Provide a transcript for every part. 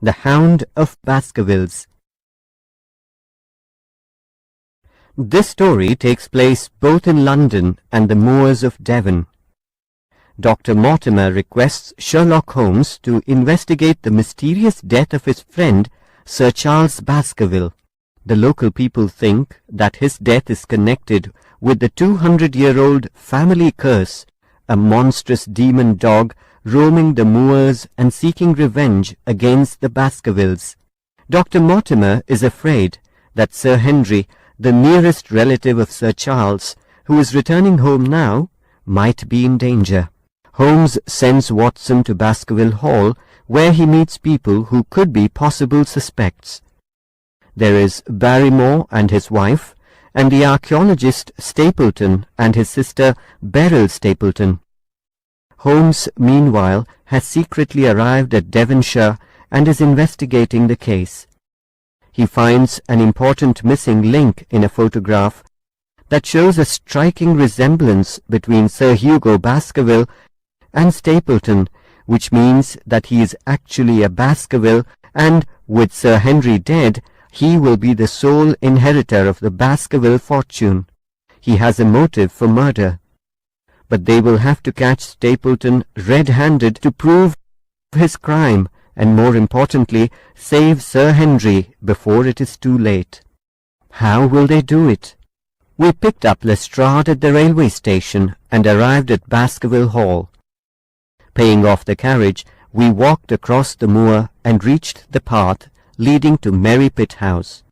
The Hound of Baskervilles. This story takes place both in London and the moors of Devon. Dr. Mortimer requests Sherlock Holmes to investigate the mysterious death of his friend, Sir Charles Baskerville. The local people think that his death is connected with the 200-year-old family curse, a monstrous demon dog roaming the moors and seeking revenge against the Baskervilles. Dr. Mortimer is afraid that Sir Henry, the nearest relative of Sir Charles, who is returning home now, might be in danger. Holmes sends Watson to Baskerville Hall, where he meets people who could be possible suspects. There is Barrymore and his wife, and the archaeologist Stapleton and his sister Beryl Stapleton. Holmes, meanwhile, has secretly arrived at Devonshire and is investigating the case. He finds an important missing link in a photograph that shows a striking resemblance between Sir Hugo Baskerville and Stapleton, which means that he is actually a Baskerville, and, with Sir Henry dead, he will be the sole inheritor of the Baskerville fortune. He has a motive for murder. But they will have to catch Stapleton red-handed to prove his crime, and more importantly, save Sir Henry before it is too late. How will they do it? We picked up Lestrade at the railway station and arrived at Baskerville Hall. Paying off the carriage, we walked across the moor and reached the path leading to Merrypit House.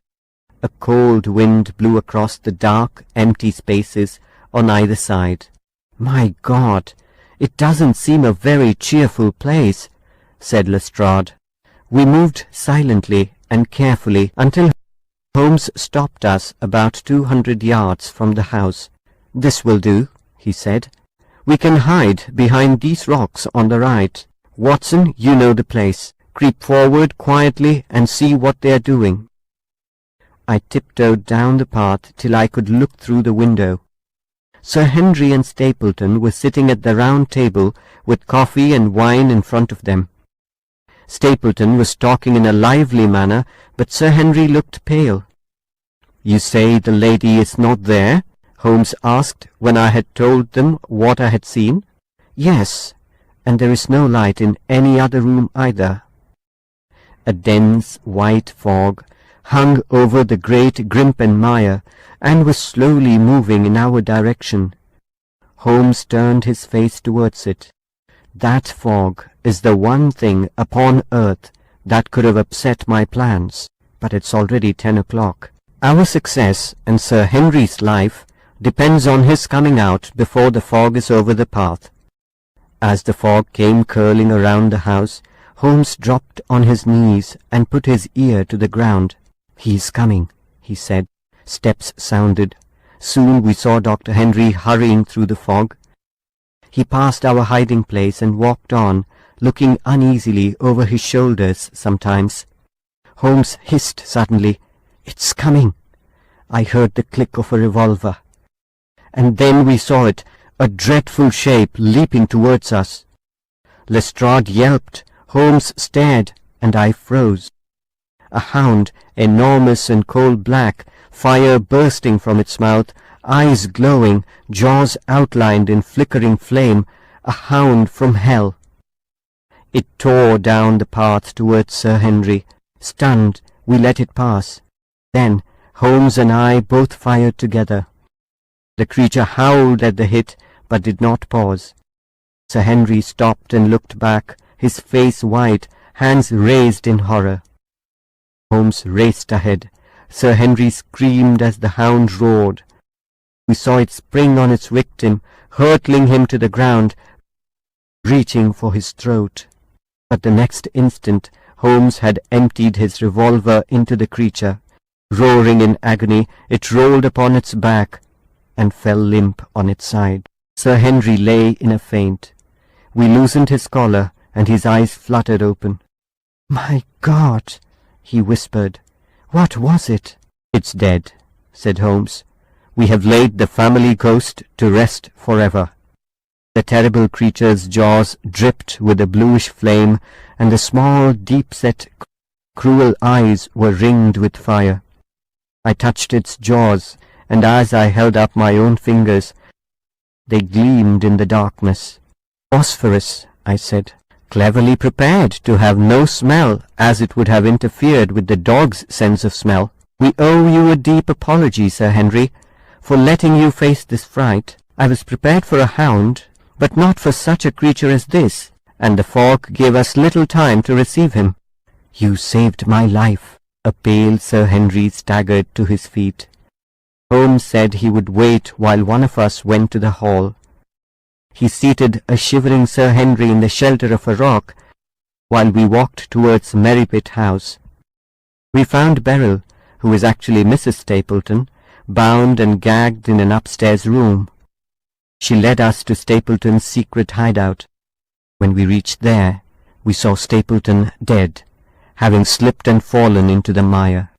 A cold wind blew across the dark, empty spaces on either side. "My God, it doesn't seem a very cheerful place," said Lestrade. We moved silently and carefully until Holmes stopped us about 200 yards from the house. "This will do," he said. "We can hide behind these rocks on the right. Watson, you know the place. Creep forward quietly and see what they are doing." I tiptoed down the path till I could look through the window. Sir Henry and Stapleton were sitting at the round table with coffee and wine in front of them. Stapleton was talking in a lively manner, but Sir Henry looked pale. "You say the lady is not there?" Holmes asked when I had told them what I had seen. "Yes, and there is no light in any other room either." A dense white fog hung over the great Grimpen Mire and was slowly moving in our direction. Holmes turned his face towards it. "That fog is the one thing upon earth that could have upset my plans, but it's already 10 o'clock. Our success and Sir Henry's life depends on his coming out before the fog is over the path." As the fog came curling around the house, Holmes dropped on his knees and put his ear to the ground. "He is coming," he said. Steps sounded. Soon we saw Dr. Henry hurrying through the fog. He passed our hiding place and walked on, looking uneasily over his shoulders sometimes. Holmes hissed suddenly, "It's coming!" I heard the click of a revolver. And then we saw it, a dreadful shape leaping towards us. Lestrade yelped, Holmes stared, and I froze. A hound, enormous and coal-black, fire bursting from its mouth, eyes glowing, jaws outlined in flickering flame, a hound from hell. It tore down the path towards Sir Henry. Stunned, we let it pass. Then Holmes and I both fired together. The creature howled at the hit, but did not pause. Sir Henry stopped and looked back, his face white, hands raised in horror. Holmes raced ahead. Sir Henry screamed as the hound roared. We saw it spring on its victim, hurtling him to the ground, reaching for his throat. But the next instant Holmes had emptied his revolver into the creature. Roaring in agony, it rolled upon its back and fell limp on its side. Sir Henry lay in a faint. We loosened his collar, and his eyes fluttered open. "My God!" he whispered. "What was it?" "It's dead," said Holmes. "We have laid the family ghost to rest forever." The terrible creature's jaws dripped with a bluish flame, and the small, deep-set cruel eyes were ringed with fire. I touched its jaws, and as I held up my own fingers, they gleamed in the darkness. "Phosphorus," I said, cleverly prepared to have no smell, as it would have interfered with the dog's sense of smell. "We owe you a deep apology, Sir Henry, for letting you face this fright. I was prepared for a hound, but not for such a creature as this, and the fog gave us little time to receive him." "You saved my life." A pale Sir Henry staggered to his feet. Holmes said he would wait while one of us went to the hall. He seated a shivering Sir Henry in the shelter of a rock, while we walked towards Merripit House. We found Beryl, who was actually Mrs. Stapleton, bound and gagged in an upstairs room. She led us to Stapleton's secret hideout. When we reached there, we saw Stapleton dead, having slipped and fallen into the mire.